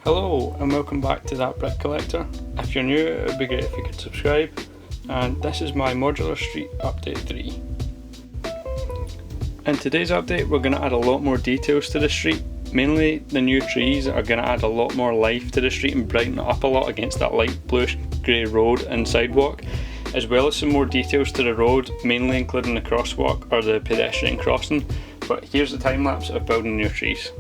Hello and welcome back to That Brick Collector. If you're new, it would be great if you could subscribe. And this is my Modular Street Update 3. In today's update we're going to add a lot more details to the street. Mainly the new trees are going to add a lot more life to the street and brighten it up a lot against that light bluish grey road and sidewalk, as well as some more details to the road, mainly including the crosswalk or the pedestrian crossing. But here's the time lapse of building new trees.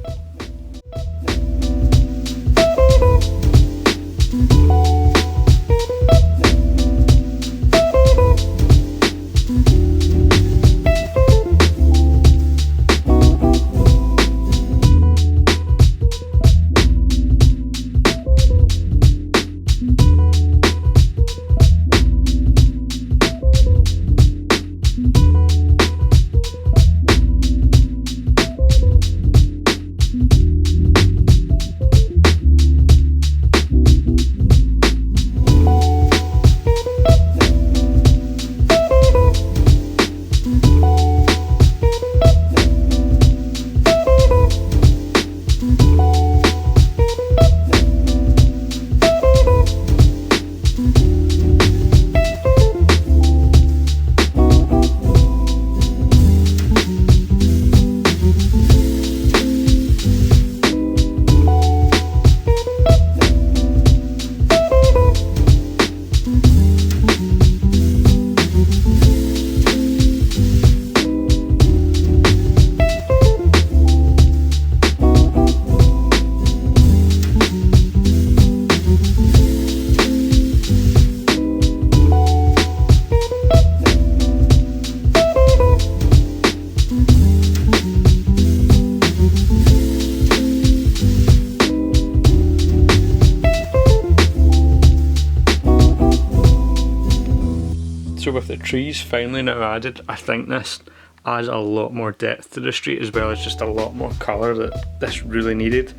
So with the trees finally now added, I think this adds a lot more depth to the street, as well as just a lot more colour that this really needed.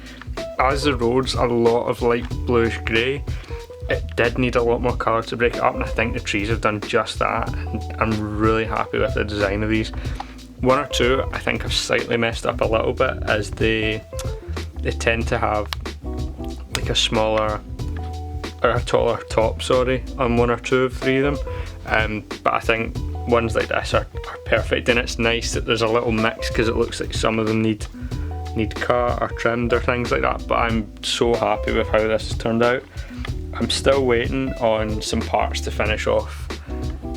As the road's a lot of light bluish grey, it did need a lot more colour to break it up, and I think the trees have done just that, and I'm really happy with the design of these. One or two I think I've slightly messed up a little bit, as they tend to have like a smaller or a taller top, on one or two of three of them. But I think ones like this are perfect, and it's nice that there's a little mix because it looks like some of them need cut or trimmed or things like that. But I'm so happy with how this has turned out. I'm still waiting on some parts to finish off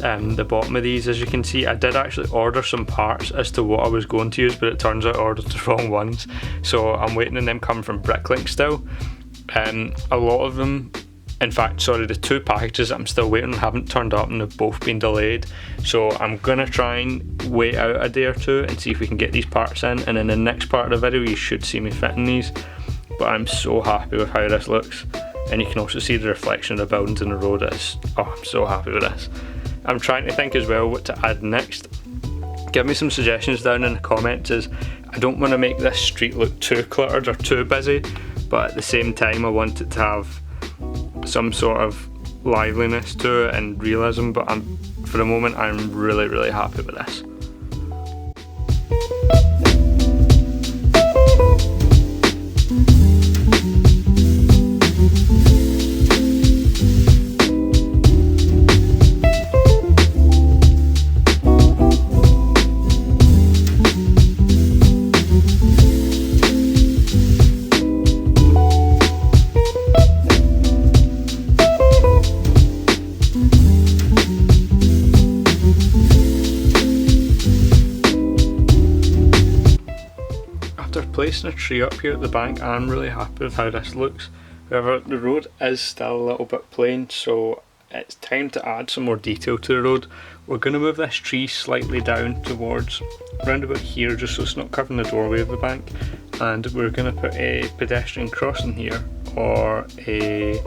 the bottom of these. As you can see, I did actually order some parts as to what I was going to use, but it turns out I ordered the wrong ones, so I'm waiting on them coming from Bricklink still. A lot of them, in fact, the two packages that I'm still waiting on haven't turned up, and they've both been delayed. So I'm gonna try and wait out a day or two and see if we can get these parts in, and in the next part of the video you should see me fitting these. But I'm so happy with how this looks, and you can also see the reflection of the buildings in the road. I'm so happy with this. I'm trying to think as well what to add next. Give me some suggestions down in the comments, as I don't want to make this street look too cluttered or too busy, but at the same time I want it to have some sort of liveliness to it and realism. But for the moment I'm really happy with this. Placing a tree up here at the bank, I'm really happy with how this looks. However, the road is still a little bit plain, so it's time to add some more detail to the road. We're going to move this tree slightly down towards round about here, just so it's not covering the doorway of the bank, and we're going to put a pedestrian crossing here, or a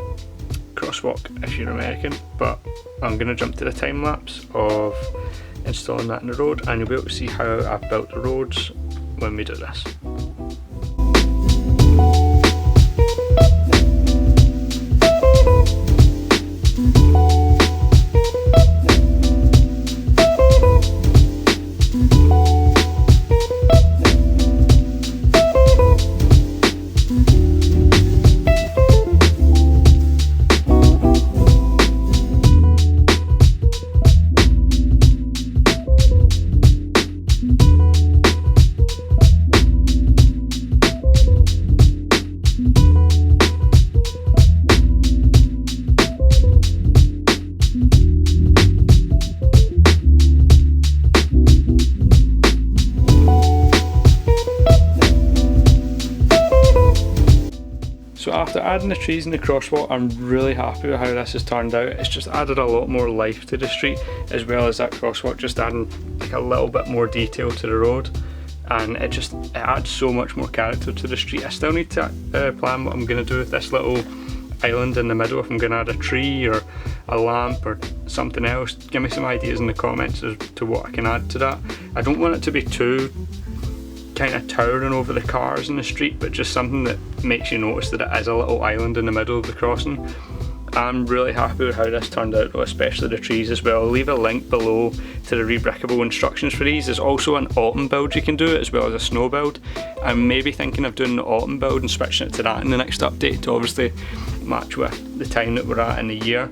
crosswalk if you're American. But I'm going to jump to the time lapse of installing that in the road, and you'll be able to see how I've built the roads when we do this. So after adding the trees and the crosswalk, I'm really happy with how this has turned out. It's just added a lot more life to the street, as well as that crosswalk just adding like a little bit more detail to the road, and it adds so much more character to the street. I still need to plan what I'm going to do with this little island in the middle, if I'm going to add a tree or a lamp or something else. Give me some ideas in the comments as to what I can add to that. I don't want it to be too kind of towering over the cars in the street, but just something that makes you notice that it is a little island in the middle of the crossing. I'm really happy with how this turned out though, especially the trees as well. I'll leave a link below to the Rebrickable instructions for these. There's also an autumn build you can do, as well as a snow build. I'm maybe thinking of doing the autumn build and switching it to that in the next update to obviously match with the time that we're at in the year.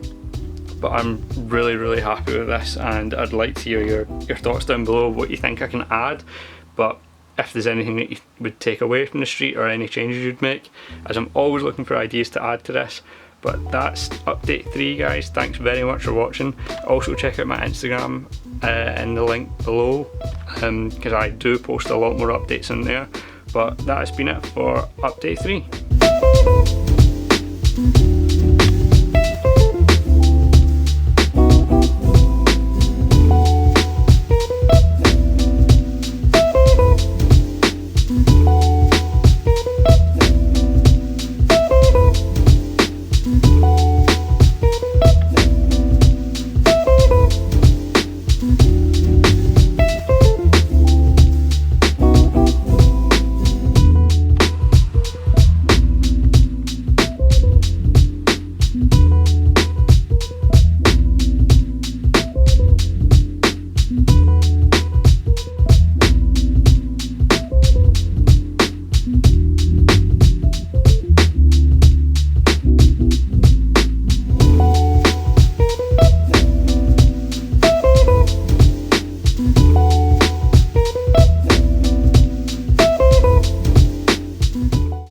But I'm really happy with this, and I'd like to hear your thoughts down below, what you think I can add. But if there's anything that you would take away from the street or any changes you'd make, as I'm always looking for ideas to add to this. But that's update 3 guys, thanks very much for watching. Also check out my Instagram in the link below, because I do post a lot more updates in there. But that has been it for update 3.